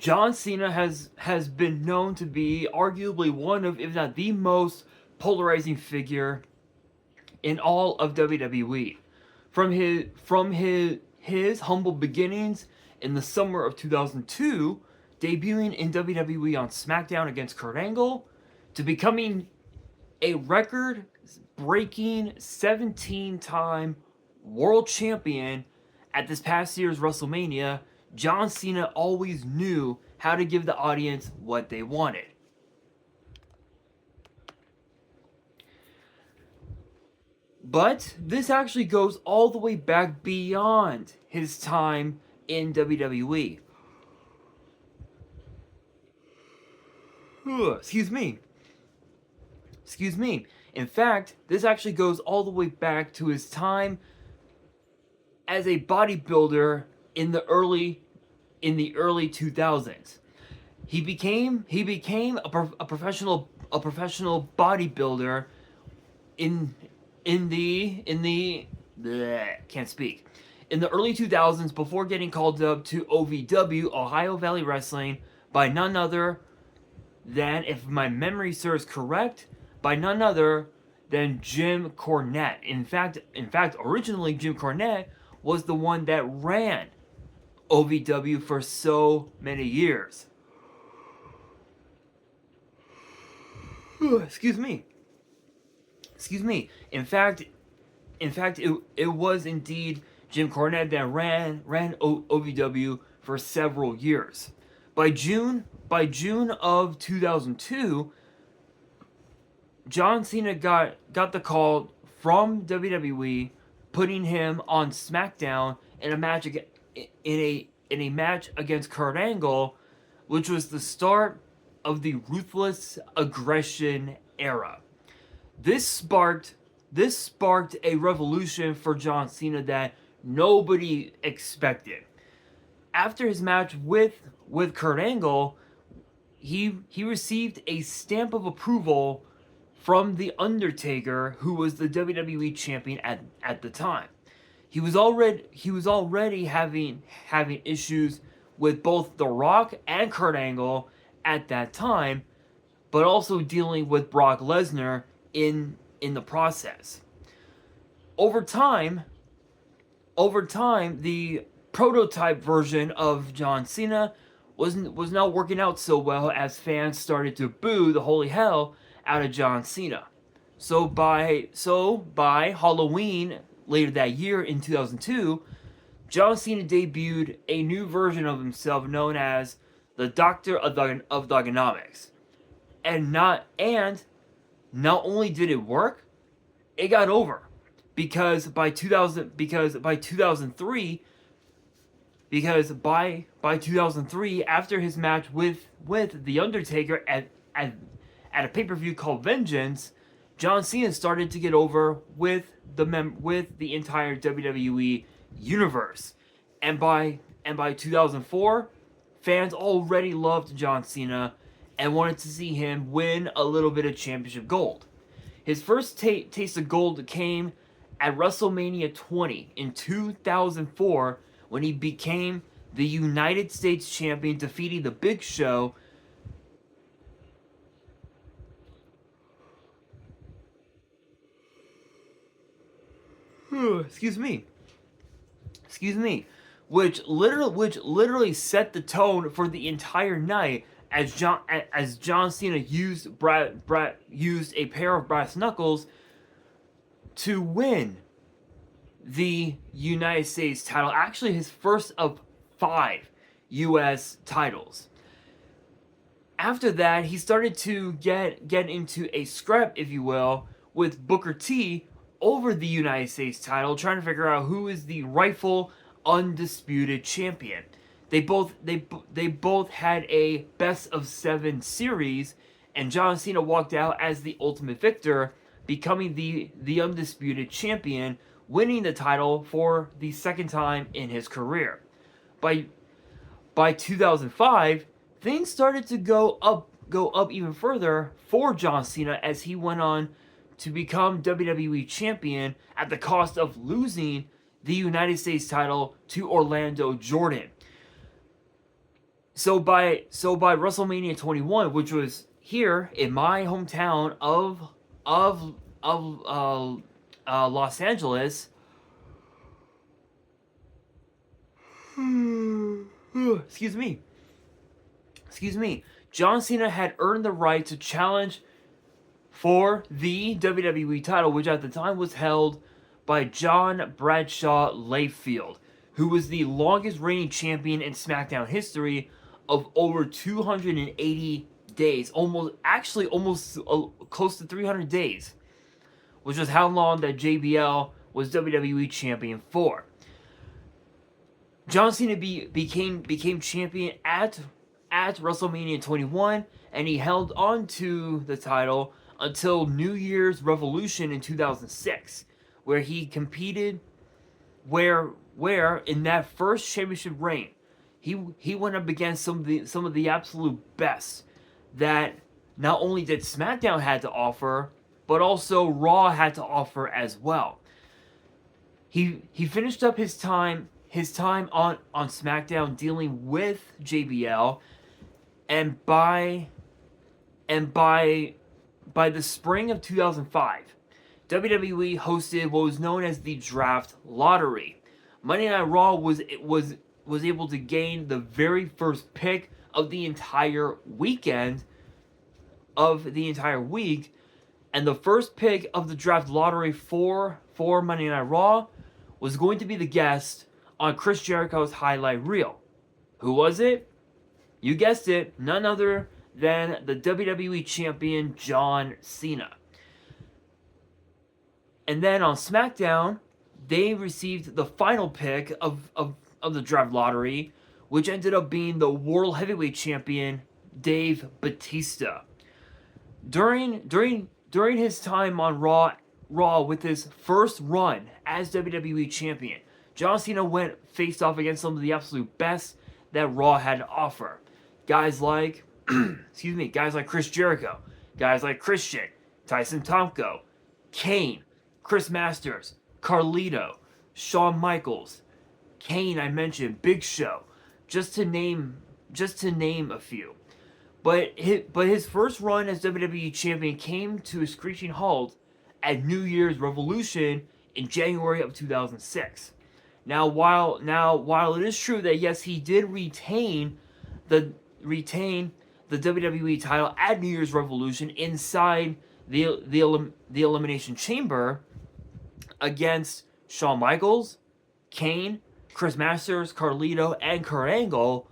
John Cena has been known to be arguably one of, if not the most polarizing figure in all of WWE. From his humble beginnings in the summer of 2002, debuting in WWE on SmackDown against Kurt Angle, to becoming a record-breaking 17-time world champion at this past year's WrestleMania, John Cena always knew how to give the audience what they wanted. But this actually goes all the way back beyond his time in WWE. Excuse me. Excuse me. In fact, this actually goes all the way back to his time as a bodybuilder in the early 2000s. He became a professional bodybuilder in the can't speak, in the early 2000s, before getting called up to OVW, Ohio Valley Wrestling, by none other than, if my memory serves correct, by none other than Jim Cornette. In fact, originally Jim Cornette was the one that ran OVW for so many years. Excuse me. In fact, it was indeed Jim Cornette that ran OVW for several years. By June of 2002, John Cena got the call from WWE, putting him on SmackDown in a match against Kurt Angle, which was the start of the Ruthless Aggression era. This sparked a revolution for John Cena that nobody expected. After his match with Kurt Angle, he received a stamp of approval from The Undertaker, who was the WWE champion at the time. He was already having issues with both The Rock and Kurt Angle at that time, but also dealing with Brock Lesnar in the process. Over time, the prototype version of John Cena was not working out so well, as fans started to boo the holy hell out of John Cena. So by Halloween later that year in 2002, John Cena debuted a new version of himself known as the Doctor of Thuganomics. And not only did it work, it got over. Because by 2003, after his match with The Undertaker at a pay-per-view called Vengeance, John Cena started to get over with the entire WWE universe. And by 2004, fans already loved John Cena and wanted to see him win a little bit of championship gold. His first taste of gold came at WrestleMania 20 in 2004, when he became the United States champion, defeating The Big Show excuse me, which literally set the tone for the entire night, as John Cena used a pair of brass knuckles to win the United States title. Actually, his first of 5 U.S. titles. After that, he started to get into a scrap, if you will, with Booker T over the United States title, trying to figure out who is the rightful undisputed champion. They both had a best of 7 series, and John Cena walked out as the ultimate victor, becoming the undisputed champion, winning the title for the second time in his career. By 2005, things started to go up even further for John Cena, as he went on to become WWE champion at the cost of losing the United States title to Orlando Jordan. So by WrestleMania 21, which was here in my hometown of Los Angeles. Excuse me. Excuse me. John Cena had earned the right to challenge for the WWE title, which at the time was held by John Bradshaw Layfield, who was the longest reigning champion in SmackDown history of over 280 days. Almost close to 300 days, which was how long that JBL was WWE champion for. John Cena became champion at WrestleMania 21, and he held on to the title until New Year's Revolution in 2006, where he competed, where in that first championship reign, he went up against some of the absolute best that not only did SmackDown had to offer, but also Raw had to offer as well. He finished up his time on SmackDown dealing with JBL, and by the spring of 2005, WWE hosted what was known as the Draft Lottery. Monday Night Raw was able to gain the very first pick of the entire weekend, of the entire week, and the first pick of the Draft Lottery for Monday Night Raw was going to be the guest on Chris Jericho's highlight reel. Who was it? You guessed it, none other than the WWE Champion John Cena. And then on SmackDown, they received the final pick of the Draft Lottery, which ended up being the World Heavyweight Champion Dave Bautista. During his time on Raw with his first run as WWE Champion, John Cena faced off against some of the absolute best that Raw had to offer. Guys like, guys like Chris Jericho, guys like Christian, Tyson Tomko, Kane, Chris Masters, Carlito, Shawn Michaels, Kane, I mentioned, Big Show, just to name a few. But his first run as WWE Champion came to a screeching halt at New Year's Revolution in January of 2006. Now, while it is true that yes, he did retain the WWE title at New Year's Revolution inside the Elimination Chamber against Shawn Michaels, Kane, Chris Masters, Carlito, and Kurt Angle,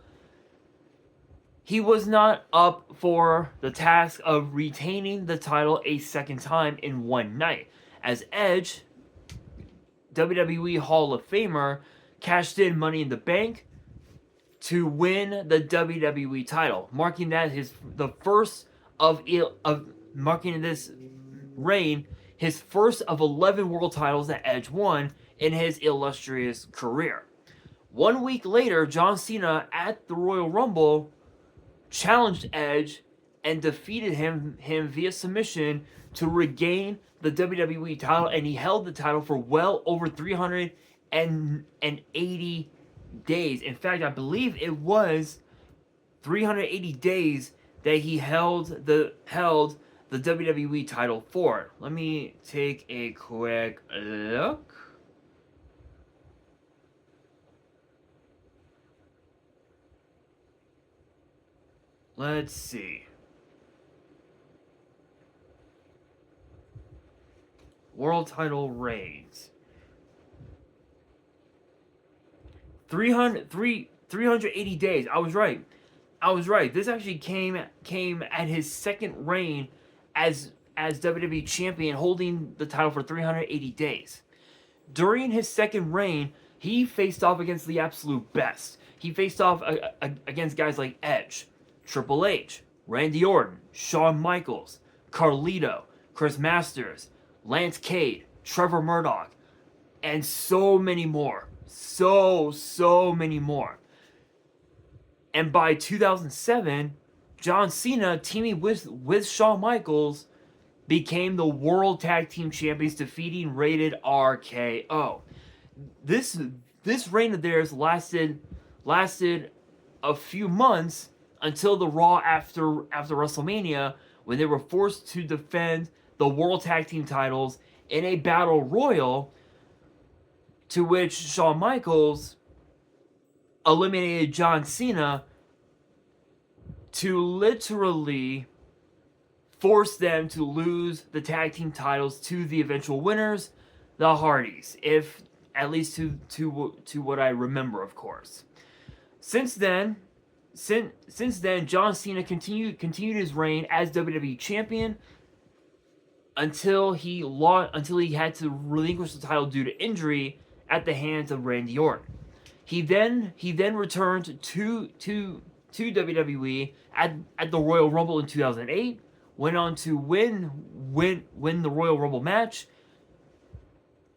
he was not up for the task of retaining the title a second time in one night, as Edge, WWE Hall of Famer, cashed in Money in the Bank to win the WWE title, marking this reign his first of 11 world titles that Edge won in his illustrious career. 1 week later, John Cena at the Royal Rumble challenged Edge and defeated him via submission to regain the WWE title, and he held the title for well over 380 days. In fact, I believe it was 380 days that he held the WWE title for. Let me take a quick look. Let's see. World title reigns. 380 days. I was right. This actually came at his second reign as WWE champion, holding the title for 380 days. During his second reign, he faced off against the absolute best. He faced off against guys like Edge, Triple H, Randy Orton, Shawn Michaels, Carlito, Chris Masters, Lance Cade, Trevor Murdoch, and so many more. So many more. And by 2007, John Cena, teaming with Shawn Michaels, became the World Tag Team Champions, defeating Rated RKO. This reign of theirs lasted a few months until the Raw after WrestleMania, when they were forced to defend the World Tag Team titles in a battle royal, to which Shawn Michaels eliminated John Cena to literally force them to lose the tag team titles to the eventual winners, the Hardys, if at least to what I remember, of course. Since then, John Cena continued his reign as WWE champion until he had to relinquish the title due to injury at the hands of Randy Orton. He then returned to WWE at the Royal Rumble in 2008. Went on to win the Royal Rumble match,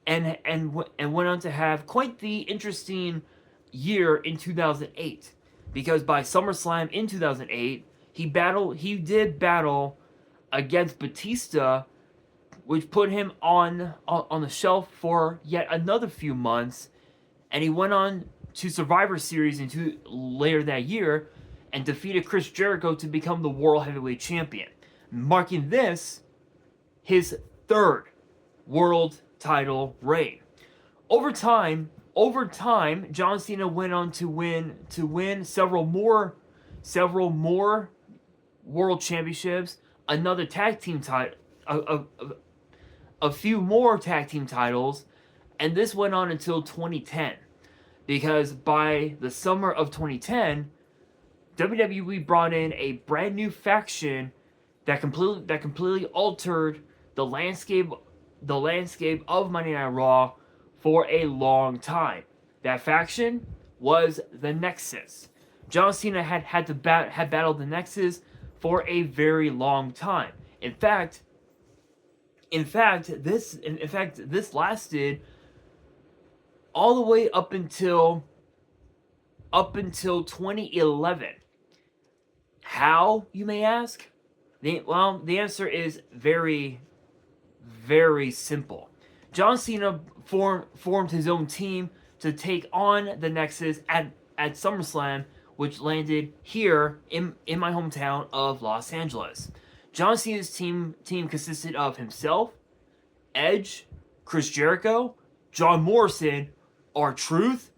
and went on to have quite the interesting year in 2008, because by SummerSlam in 2008 he did battle against Batista, which put him on the shelf for yet another few months, and he went on to Survivor Series later that year and defeated Chris Jericho to become the World Heavyweight Champion, marking this his third world title reign. Over time, John Cena went on to win several more world championships, another tag team title, a few more tag team titles, and this went on until 2010, because by the summer of 2010, WWE brought in a brand new faction that completely altered the landscape of Monday Night Raw for a long time. That faction was the Nexus. John Cena had battled the Nexus for a very long time. In fact, this lasted all the way up until 2011. How, you may ask? The answer is very, very simple. John Cena formed his own team to take on the Nexus at SummerSlam, which landed here in my hometown of Los Angeles. John Cena's team consisted of himself, Edge, Chris Jericho, John Morrison, R-Truth,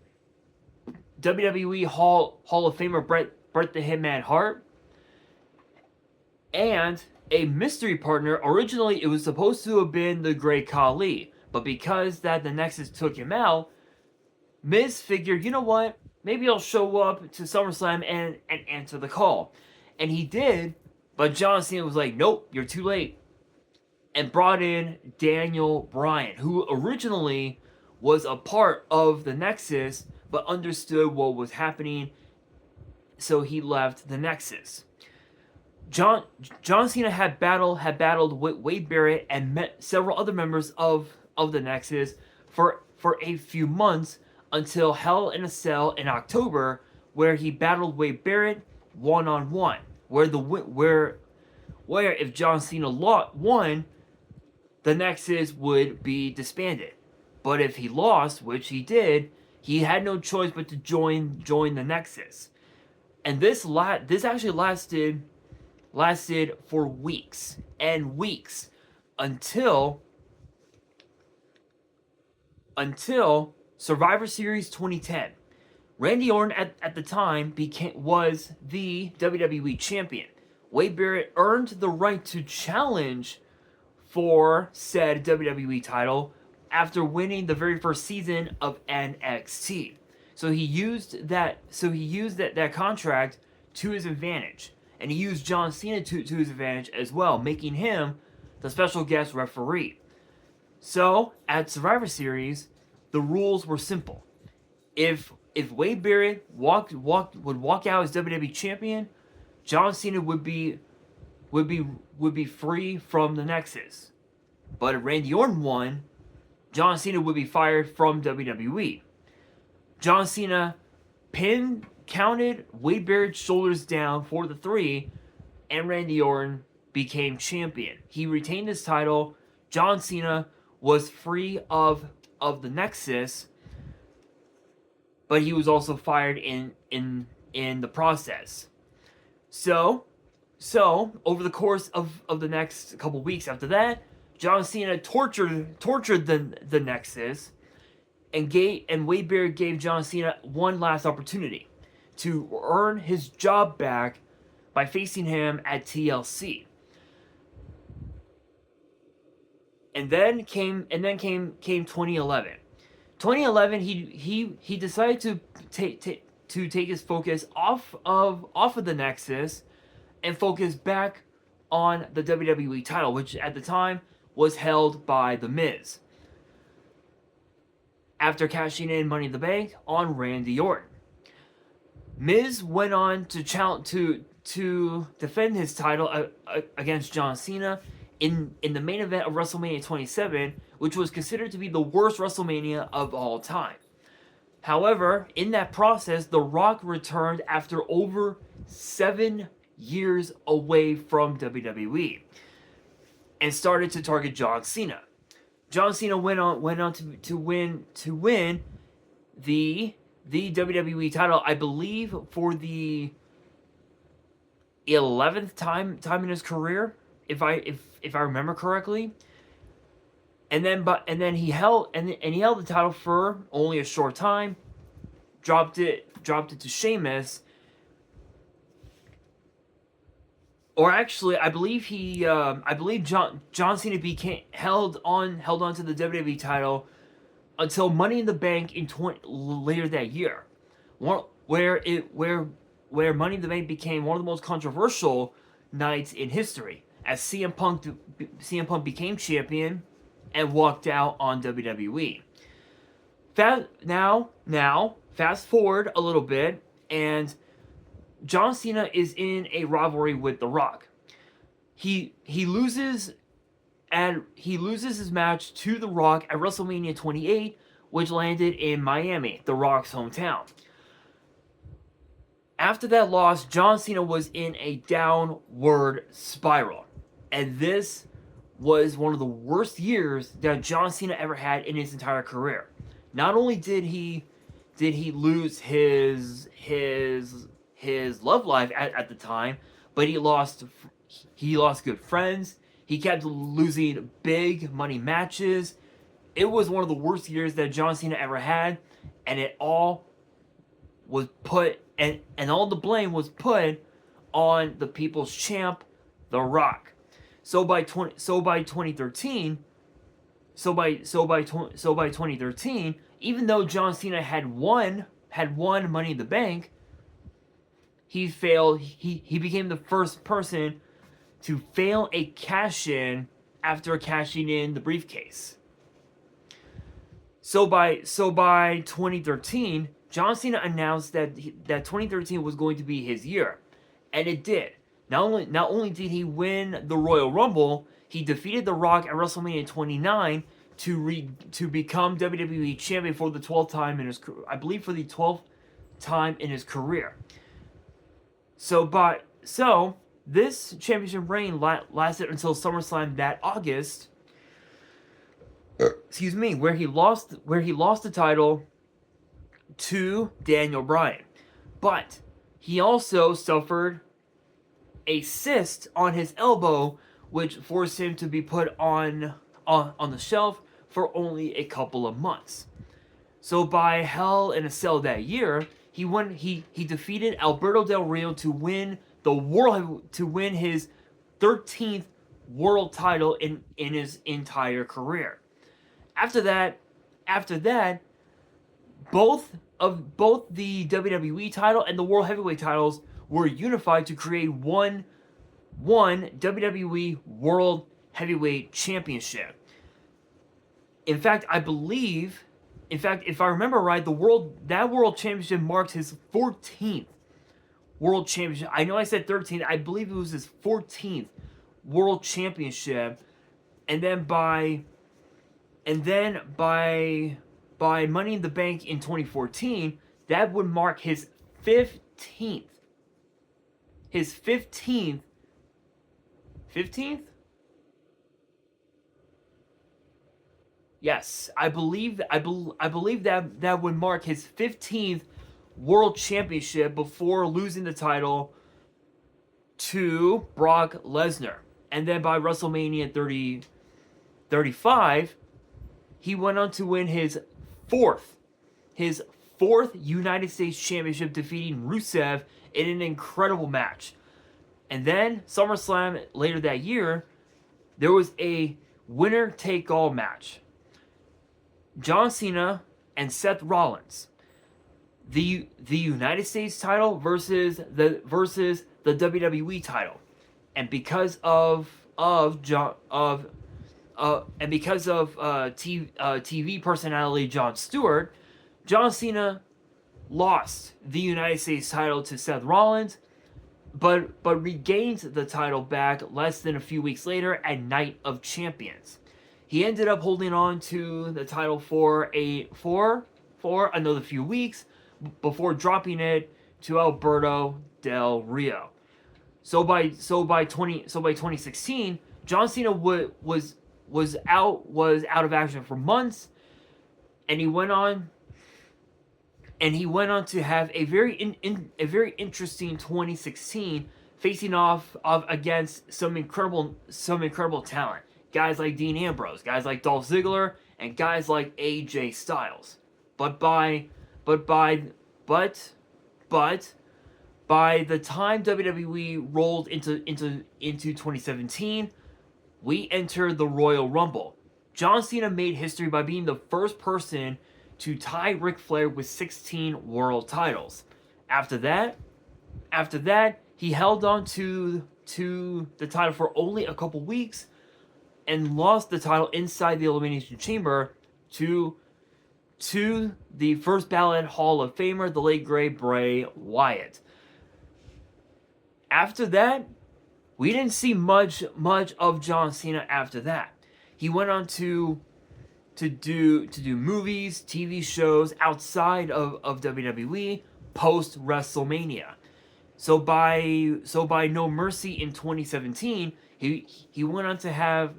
WWE Hall of Famer Bret the Hitman Hart, and a mystery partner. Originally, it was supposed to have been the Great Khali, but because that the Nexus took him out, Miz figured, you know what? Maybe I'll show up to SummerSlam and answer the call. And he did, but John Cena was like, nope, you're too late. And brought in Daniel Bryan, who originally was a part of the Nexus, but understood what was happening, so he left the Nexus. John Cena had battled Wade Barrett and met several other members of the Nexus for a few months until Hell in a Cell in October, where he battled Wade Barrett one-on-one, where if John Cena won, the Nexus would be disbanded. But if he lost, which he did, he had no choice but to join the Nexus. And this actually lasted for weeks and weeks until Survivor Series 2010. Randy Orton at the time was the WWE champion. Wade Barrett earned the right to challenge for said WWE title after winning the very first season of NXT. So he used that contract to his advantage. And he used John Cena to his advantage as well, making him the special guest referee. So, at Survivor Series, the rules were simple. If Wade Barrett would walk out as WWE champion, John Cena would be free from the Nexus. But if Randy Orton won, John Cena would be fired from WWE. John Cena counted Wade Barrett's shoulders down for the 3, and Randy Orton became champion. He retained his title. John Cena was free of the Nexus, but he was also fired in in the process. So over the course of the next couple weeks after that, John Cena tortured the Nexus, and Wade Barrett gave John Cena one last opportunity to earn his job back by facing him at TLC. And then came 2011. 2011, he decided to take his focus off of the Nexus and focus back on the WWE title, which at the time was held by The Miz, after cashing in Money in the Bank on Randy Orton. Miz went on to defend his title against John Cena in the main event of WrestleMania 27, which was considered to be the worst WrestleMania of all time. However, in that process, The Rock returned after over 7 years away from WWE and started to target John Cena. John Cena went on to win the WWE title, I believe, for the 11th time in his career, if I remember correctly. And then he held the title for only a short time, dropped it to Sheamus. Or actually, I believe John Cena held on to the WWE title until Money in the Bank later that year, where Money in the Bank became one of the most controversial nights in history, as CM Punk became champion and walked out on WWE. Now, fast forward a little bit, and John Cena is in a rivalry with The Rock. He loses his match to The Rock at WrestleMania 28, which landed in Miami, The Rock's hometown. After that loss, John Cena was in a downward spiral, and this was one of the worst years that John Cena ever had in his entire career. Not only did he lose his love life at the time, but he lost good friends. He kept losing big money matches. It was one of the worst years that John Cena ever had, and it all was put and all the blame was put on the People's Champ, The Rock. So by 2013, even though John Cena had won Money in the Bank, he failed. He became the first person to fail a cash-in after cashing in the briefcase. So by 2013, John Cena announced that 2013 was going to be his year, and it did. Not only did he win the Royal Rumble, he defeated The Rock at WrestleMania 29 to become WWE champion for the 12th time in his, I believe, for the 12th time in his career. So this championship reign lasted until SummerSlam that August. Excuse me, where he lost the title to Daniel Bryan, but he also suffered a cyst on his elbow, which forced him to be put on the shelf for only a couple of months. So by Hell in a Cell that year, he defeated Alberto Del Rio to win his 13th world title in his entire career. After that, both the WWE title and the World Heavyweight titles were unified to create one WWE World Heavyweight Championship. In fact, if I remember right, that World Championship marked his 14th World Championship. I know I said 13th. I believe it was his 14th World Championship, and then by Money in the Bank in 2014, that would mark his 15th. His 15th? Yes, I believe that would mark his 15th World Championship before losing the title to Brock Lesnar. And then by WrestleMania 35, he went on to win fourth his fourth United States Championship, defeating Rusev in an incredible match. And then SummerSlam later that year, there was a winner-take-all match. John Cena and Seth Rollins. The United States title versus the WWE title. And because of TV personality Jon Stewart, John Cena lost the United States title to Seth Rollins, but regained the title back less than a few weeks later at Night of Champions. He ended up holding on to the title for another few weeks before dropping it to Alberto Del Rio. So by 2016, John Cena was out of action for months, and he went on to have a very interesting 2016, facing off against some incredible talent. Guys like Dean Ambrose, guys like Dolph Ziggler, and guys like AJ Styles. But by the time WWE rolled into 2017, we entered the Royal Rumble. John Cena made history by being the first person to tie Ric Flair with 16 world titles. After that, he held on to the title for only a couple weeks and lost the title inside the Elimination Chamber to the first ballot Hall of Famer, the late great Bray Wyatt. After that, we didn't see much of John Cena after that. He went on to do movies, TV shows outside of WWE post WrestleMania. So by No Mercy in 2017, he went on to have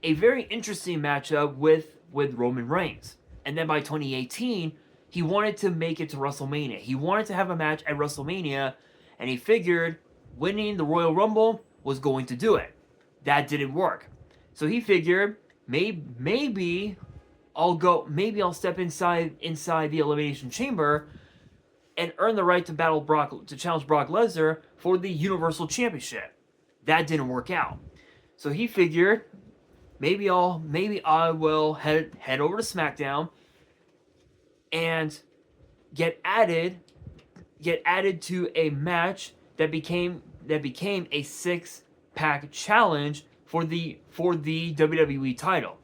a very interesting matchup with Roman Reigns. And then by 2018, he wanted to make it to WrestleMania. He wanted to have a match at WrestleMania, and he figured winning the Royal Rumble was going to do it. That didn't work. So he figured maybe I'll step inside the Elimination Chamber and earn the right to challenge Brock Lesnar for the Universal Championship. That didn't work out. So he figured maybe I will head over to SmackDown and get added to a match that became a 6-pack challenge for the WWE title.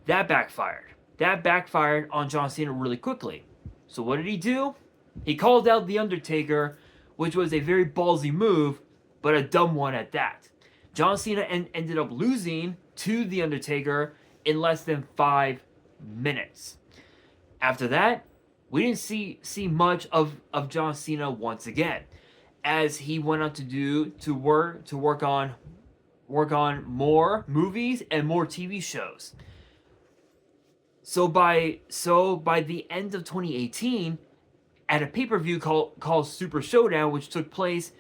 That backfired on John Cena really quickly. So what did he do? He called out The Undertaker, which was a very ballsy move, but a dumb one at that. John Cena ended up losing to The Undertaker in less than 5 minutes. After that, we didn't see much of John Cena once again, as he went on to work on more movies and more TV shows. So by the end of 2018, at a pay-per-view called Super Showdown, which took place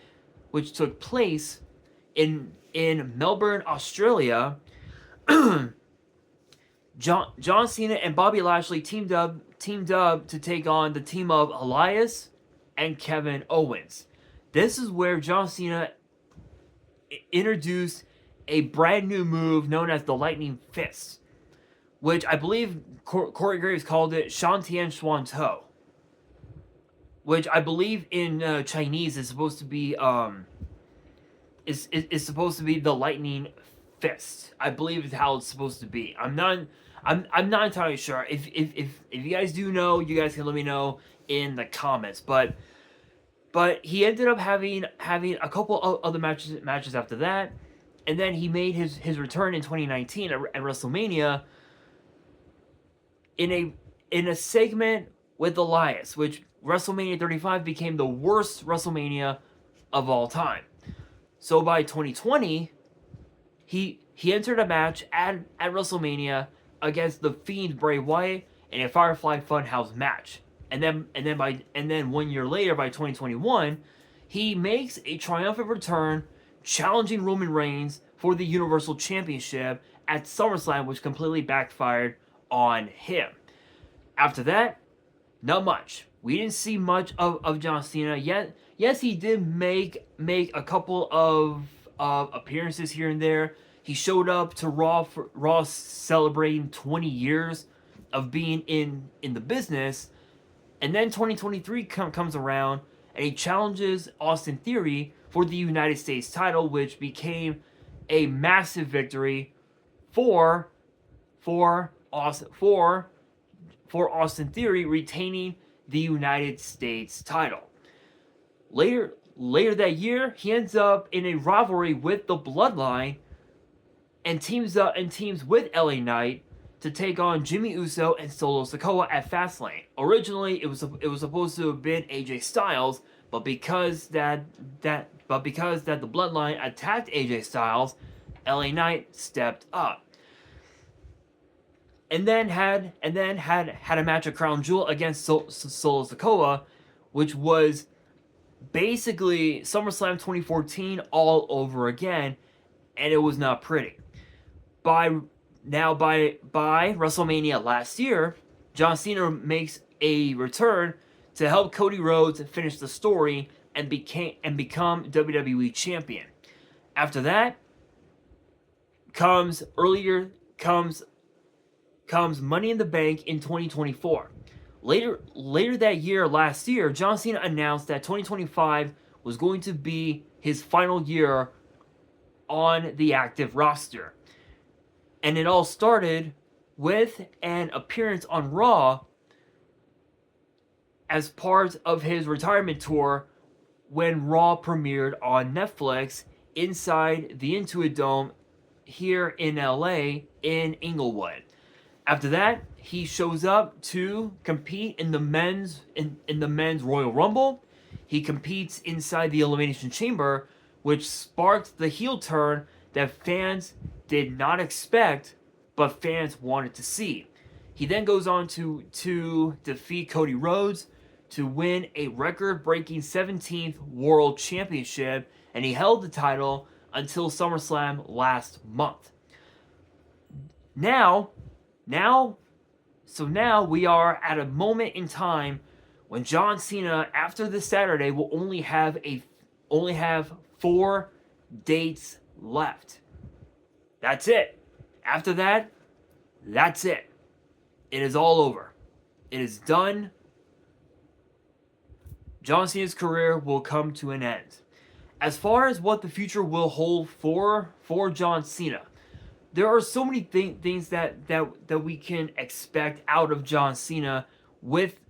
in Melbourne, Australia, John Cena and Bobby Lashley teamed up to take on the team of Elias and Kevin Owens. This is where John Cena introduced a brand new move known as the Lightning Fist, which I believe Corey Graves called it Shantian Shuantou, which I believe in Chinese is supposed to be is supposed to be the Lightning Fist. I believe is how it's supposed to be. I'm not entirely sure. If you guys do know, you guys can let me know in the comments. But he ended up having a couple of other matches after that, and then he made his return in 2019 at WrestleMania in a segment with Elias, which WrestleMania 35 became the worst WrestleMania of all time. So by 2020, he entered a match at WrestleMania against the Fiend Bray Wyatt in a Firefly Funhouse match. and then 1 year later, by 2021, he makes a triumphant return, challenging Roman Reigns for the Universal Championship at SummerSlam, which completely backfired on him. After that, not much. We didn't see much of John Cena yet. Yes, he did make a couple of appearances here and there. He showed up to Raw celebrating 20 years of being in the business, and then 2023 comes around and he challenges Austin Theory for the United States title, which became a massive victory for Austin Theory, retaining the United States title. Later that year, he ends up in a rivalry with the Bloodline and teams with LA Knight to take on Jimmy Uso and Solo Sikoa at Fastlane. Originally, it was supposed to have been AJ Styles, but because that the Bloodline attacked AJ Styles, LA Knight stepped up. And then had a match at Crown Jewel against Solo Sikoa, which was basically SummerSlam 2014 all over again, and it was not pretty. By WrestleMania last year, John Cena makes a return to help Cody Rhodes finish the story and become WWE champion. After that comes Money in the Bank in 2024. Later that year, last year, John Cena announced that 2025 was going to be his final year on the active roster. And it all started with an appearance on Raw as part of his retirement tour when Raw premiered on Netflix inside the Intuit Dome here in LA in Inglewood. After that, he shows up to compete in the men's Royal Rumble. He competes inside the Elimination Chamber, which sparked the heel turn that fans did not expect, but fans wanted to see. He then goes on to defeat Cody Rhodes to win a record-breaking 17th World Championship, and he held the title until SummerSlam last month. Now we are at a moment in time when John Cena, after this Saturday, will only have 4 dates left. That's it. After that, that's it. It is all over. It is done. John Cena's career will come to an end. As far as what the future will hold for John Cena, there are so many things that we can expect out of John Cena with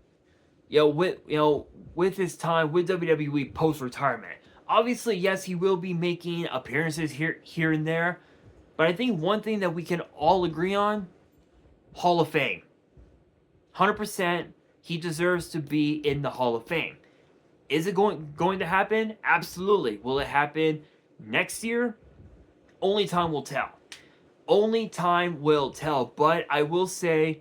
his time with WWE post retirement. Obviously, yes, he will be making appearances here and there, but I think one thing that we can all agree on: Hall of Fame. 100%, he deserves to be in the Hall of Fame. Is it going to happen? Absolutely. Will it happen next year? Only time will tell. Only time will tell. But I will say,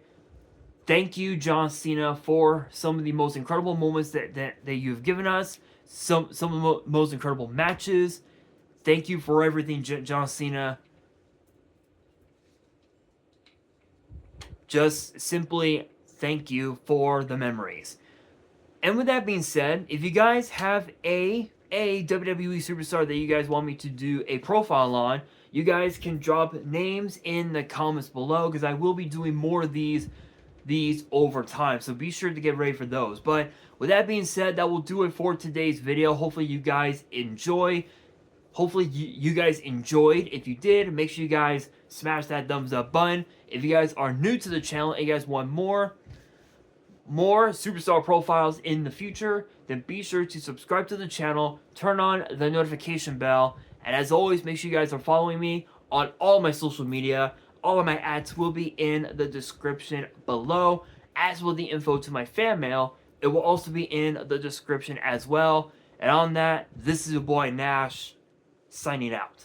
thank you, John Cena, for some of the most incredible moments that you've given us. Some of the most incredible matches. Thank you for everything, John Cena. Just simply thank you for the memories. And with that being said, if you guys have a WWE superstar that you guys want me to do a profile on, you guys can drop names in the comments below, because I will be doing more of these over time. So be sure to get ready for those. But with that being said, that will do it for today's video. Hopefully you guys enjoy. Hopefully you guys enjoyed. If you did, make sure you guys smash that thumbs up button. If you guys are new to the channel and you guys want more superstar profiles in the future, then be sure to subscribe to the channel, turn on the notification bell, and as always, make sure you guys are following me on all my social media. All of my ads will be in the description below, as will the info to my fan mail. It will also be in the description as well. And on that, this is your boy Nash, signing out.